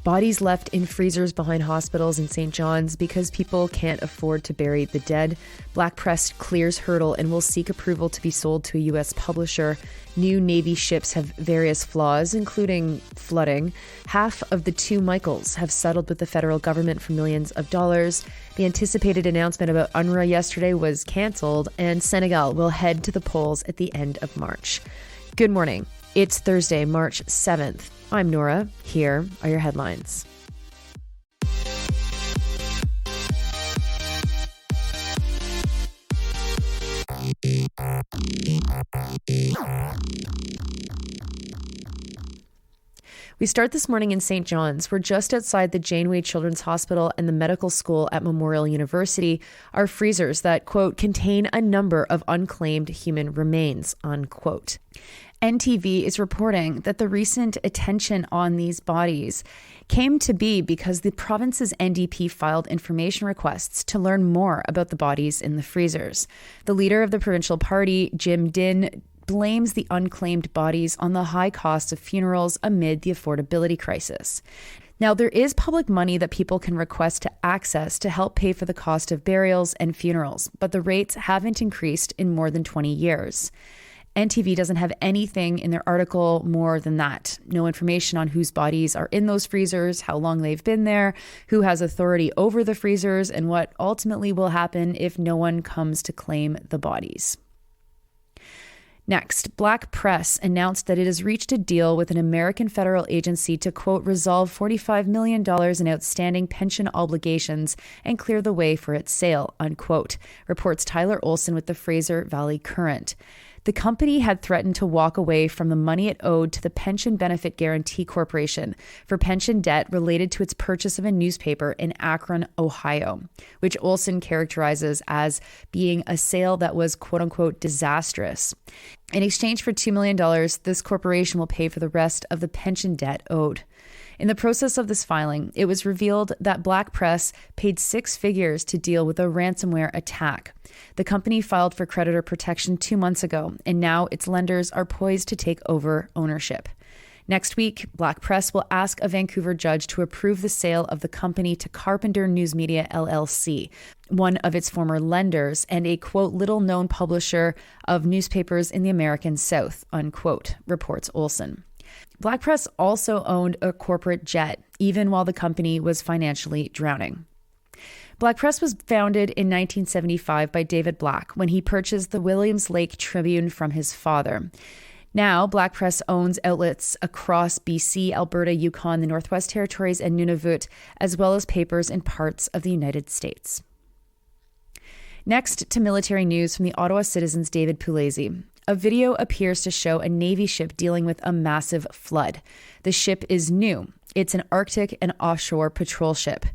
Bodies left in freezers behind hospitals in St. John's because people can't afford to bury the dead. Black Press clears hurdle and will seek approval to be sold to a U.S. publisher. New Navy ships have various flaws, including flooding. Half of the two Michaels have settled with the federal government for millions of dollars. The anticipated announcement about UNRWA yesterday was cancelled, and Senegal will head to the polls at the end of March. Good morning. It's Thursday, March 7th. I'm Nora. Here are your headlines. We start this morning in St. John's. We're just outside the Janeway Children's Hospital and the medical school at Memorial University are freezers that, quote, contain a number of unclaimed human remains, unquote. NTV is reporting that the recent attention on these bodies came to be because the province's NDP filed information requests to learn more about the bodies in the freezers. The leader of the provincial party, Jim Din, blames the unclaimed bodies on the high cost of funerals amid the affordability crisis. Now, there is public money that people can request to access to help pay for the cost of burials and funerals, but the rates haven't increased in more than 20 years. NTV doesn't have anything in their article more than that. No information on whose bodies are in those freezers, how long they've been there, who has authority over the freezers, and what ultimately will happen if no one comes to claim the bodies. Next, Black Press announced that it has reached a deal with an American federal agency to, quote, resolve $45 million in outstanding pension obligations and clear the way for its sale, unquote, reports Tyler Olson with the Fraser Valley Current. The company had threatened to walk away from the money it owed to the Pension Benefit Guarantee Corporation for pension debt related to its purchase of a newspaper in Akron, Ohio, which Olson characterizes as being a sale that was, quote unquote, disastrous. In exchange for $2 million, this corporation will pay for the rest of the pension debt owed. In the process of this filing, it was revealed that Black Press paid six figures to deal with a ransomware attack. The company filed for creditor protection 2 months ago, and now its lenders are poised to take over ownership. Next week, Black Press will ask a Vancouver judge to approve the sale of the company to Carpenter News Media LLC, one of its former lenders and a, quote, little-known publisher of newspapers in the American South, unquote, reports Olson. Black Press also owned a corporate jet, even while the company was financially drowning. Black Press was founded in 1975 by David Black when he purchased the Williams Lake Tribune from his father. Now, Black Press owns outlets across BC, Alberta, Yukon, the Northwest Territories, and Nunavut, as well as papers in parts of the United States. Next to military news from the Ottawa Citizen's David Pugliese. A video appears to show a Navy ship dealing with a massive flood. The ship is new. It's an Arctic and offshore patrol ship.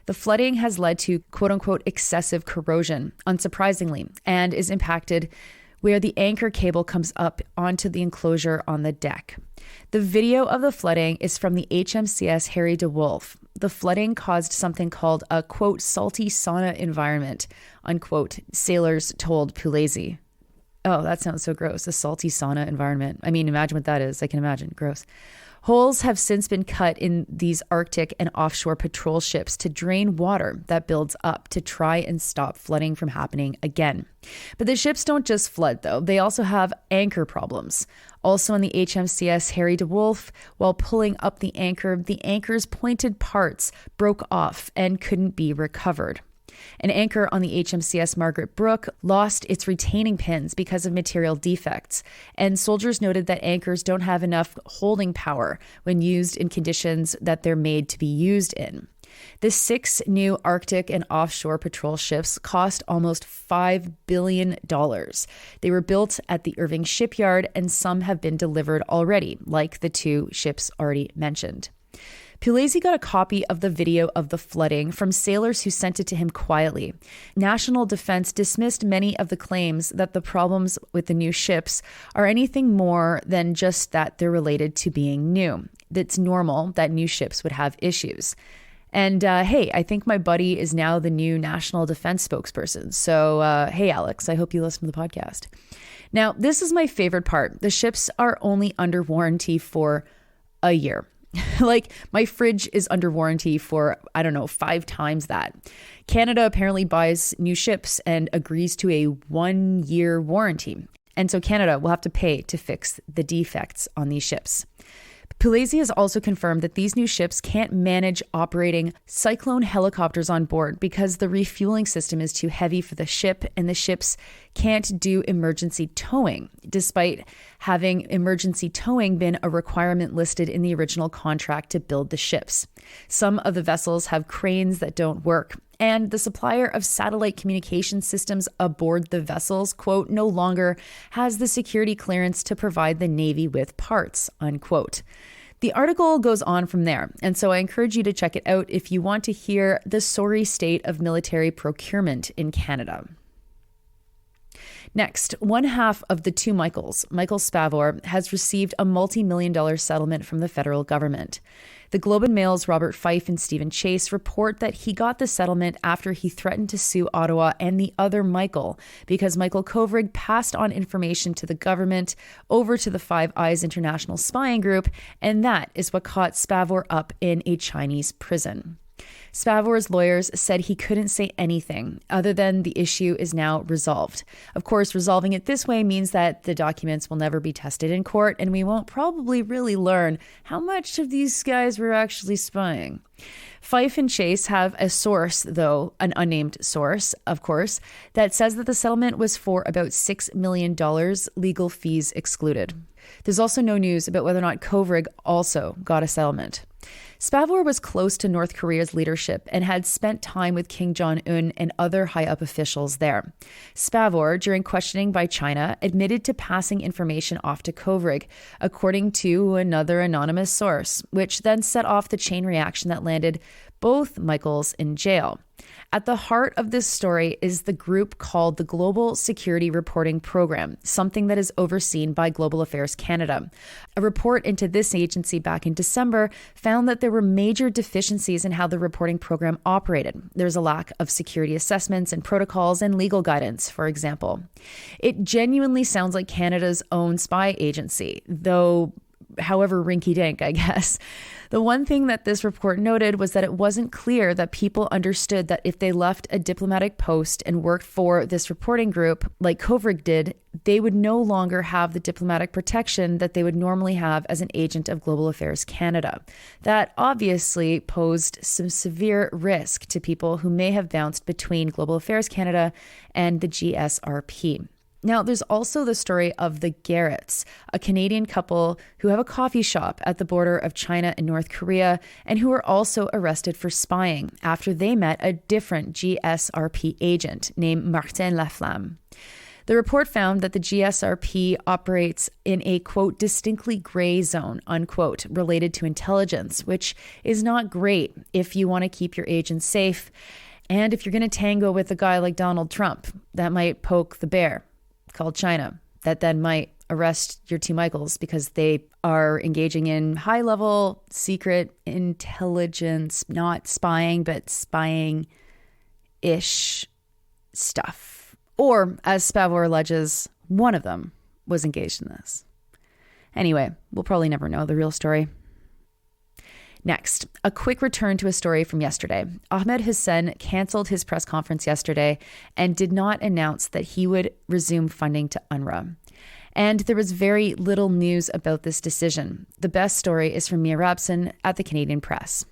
The flooding has led to, quote unquote, excessive corrosion, unsurprisingly, and is impacted where the anchor cable comes up onto the enclosure on the deck. The video of the flooding is from the HMCS Harry DeWolf. The flooding caused something called a, quote, salty sauna environment, unquote, sailors told Pugliese. Oh, that sounds so gross. A salty sauna environment. I mean, imagine what that is. I can imagine. Gross. Holes have since been cut in these Arctic and offshore patrol ships to drain water that builds up to try and stop flooding from happening again. But the ships don't just flood, though. They also have anchor problems. Also on the HMCS Harry DeWolf, while pulling up the anchor's pointed parts broke off and couldn't be recovered. An anchor on the HMCS Margaret Brooke lost its retaining pins because of material defects, and soldiers noted that anchors don't have enough holding power when used in conditions that they're made to be used in. The 6 new Arctic and offshore patrol ships cost almost $5 billion. They were built at the Irving shipyard, and some have been delivered already, like the 2 ships already mentioned. Pugliese got a copy of the video of the flooding from sailors who sent it to him quietly. National Defense dismissed many of the claims that the problems with the new ships are anything more than just that they're related to being new. It's normal that new ships would have issues. And hey, I think my buddy is now the new National Defense spokesperson. So hey, Alex, I hope you listen to the podcast. Now, this is my favorite part. The ships are only under warranty for a year. Like, my fridge is under warranty for, 5 times that. Canada apparently buys new ships and agrees to a 1-year warranty. And so Canada will have to pay to fix the defects on these ships. Pugliese has also confirmed that these new ships can't manage operating Cyclone helicopters on board because the refueling system is too heavy for the ship, and the ships can't do emergency towing, despite having emergency towing been a requirement listed in the original contract to build the ships. Some of the vessels have cranes that don't work, and the supplier of satellite communication systems aboard the vessels, quote, no longer has the security clearance to provide the Navy with parts, unquote. The article goes on from there, and so I encourage you to check it out if you want to hear the sorry state of military procurement in Canada. Next, one half of the two Michaels, Michael Spavor, has received a multi-million-dollar settlement from the federal government. The Globe and Mail's Robert Fife and Stephen Chase report that he got the settlement after he threatened to sue Ottawa and the other Michael because Michael Kovrig passed on information to the government over to the Five Eyes International Spying Group, and that is what caught Spavor up in a Chinese prison. Spavor's lawyers said he couldn't say anything other than the issue is now resolved. Of course, resolving it this way means that the documents will never be tested in court, and we won't probably really learn how much of these guys were actually spying. Fife and Chase have a source, though, an unnamed source, of course, that says that the settlement was for about $6 million, legal fees excluded. There's also no news about whether or not Kovrig also got a settlement. Spavor was close to North Korea's leadership and had spent time with Kim Jong-un and other high-up officials there. Spavor, during questioning by China, admitted to passing information off to Kovrig, according to another anonymous source, which then set off the chain reaction that landed both Michaels in jail. At the heart of this story is the group called the Global Security Reporting Program, something that is overseen by Global Affairs Canada. A report into this agency back in December found that there were major deficiencies in how the reporting program operated. There's a lack of security assessments and protocols and legal guidance, for example. It genuinely sounds like Canada's own spy agency, though however rinky-dink, I guess. The one thing that this report noted was that it wasn't clear that people understood that if they left a diplomatic post and worked for this reporting group, like Kovrig did, they would no longer have the diplomatic protection that they would normally have as an agent of Global Affairs Canada. That obviously posed some severe risk to people who may have bounced between Global Affairs Canada and the GSRP. Now, there's also the story of the Garretts, a Canadian couple who have a coffee shop at the border of China and North Korea, and who were also arrested for spying after they met a different GSRP agent named Martin Laflamme. The report found that the GSRP operates in a, quote, distinctly gray zone, unquote, related to intelligence, which is not great if you want to keep your agents safe. And if you're going to tango with a guy like Donald Trump, that might poke the bear called China, that then might arrest your two Michaels because they are engaging in high-level secret intelligence, not spying, but spying-ish stuff. Or, as Spavor alleges, one of them was engaged in this. Anyway, we'll probably never know the real story. Next, a quick return to a story from yesterday. Ahmed Hussein canceled his press conference yesterday and did not announce that he would resume funding to UNRWA. And there was very little news about this decision. The best story is from Mia Rabson at the Canadian Press.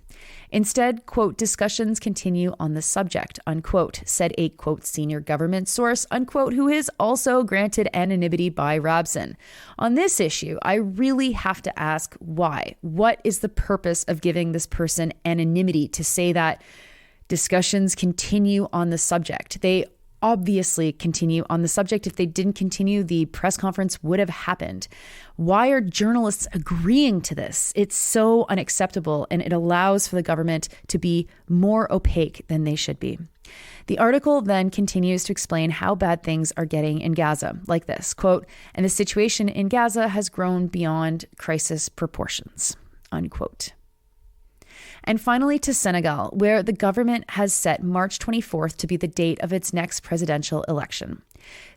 Instead, quote, discussions continue on the subject, unquote, said a, quote, senior government source, unquote, who is also granted anonymity by Rabson. On this issue, I really have to ask why. What is the purpose of giving this person anonymity to say that discussions continue on the subject? They obviously continue on the subject. If they didn't continue, the press conference would have happened. Why are journalists agreeing to this? It's so unacceptable, and it allows for the government to be more opaque than they should be. The article then continues to explain how bad things are getting in Gaza, like this, quote, "And the situation in Gaza has grown beyond crisis proportions," unquote. And finally to Senegal, where the government has set March 24th to be the date of its next presidential election.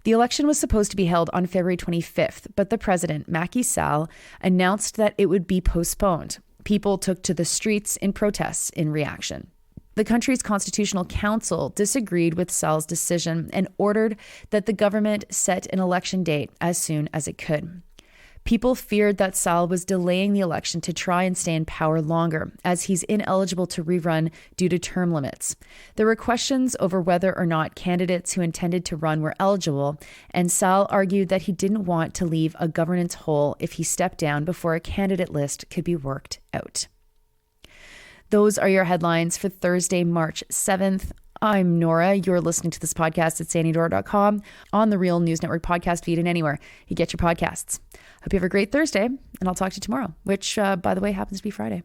The election was supposed to be held on February 25th, but the president, Macky Sall, announced that it would be postponed. People took to the streets in protests in reaction. The country's constitutional council disagreed with Sall's decision and ordered that the government set an election date as soon as it could. People feared that Sall was delaying the election to try and stay in power longer, as he's ineligible to rerun due to term limits. There were questions over whether or not candidates who intended to run were eligible, and Sall argued that he didn't want to leave a governance hole if he stepped down before a candidate list could be worked out. Those are your headlines for Thursday, March 7th. I'm Nora. You're listening to this podcast at sannydora.com, on the Real News Network podcast feed, and anywhere you get your podcasts. Hope you have a great Thursday, and I'll talk to you tomorrow, which, by the way, happens to be Friday.